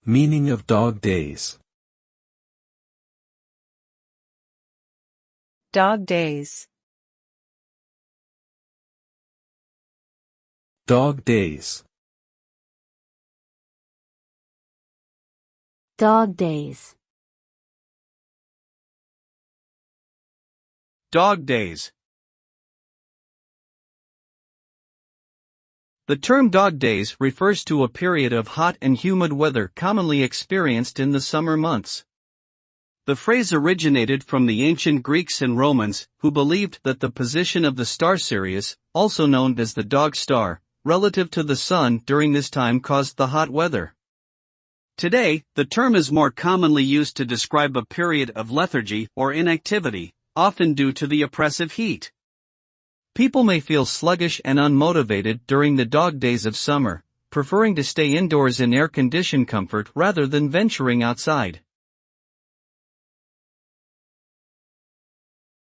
Meaning of dog days. Dog days. Dog days. Dog days. Dog days. The term dog days refers to a period of hot and humid weather commonly experienced in the summer months. The phrase originated from the ancient Greeks and Romans, who believed that the position of the star Sirius, also known as the dog star, relative to the sun during this time caused the hot weather. Today, the term is more commonly used to describe a period of lethargy or inactivity, often due to the oppressive heat. People may feel sluggish and unmotivated during the dog days of summer, preferring to stay indoors in air-conditioned comfort rather than venturing outside.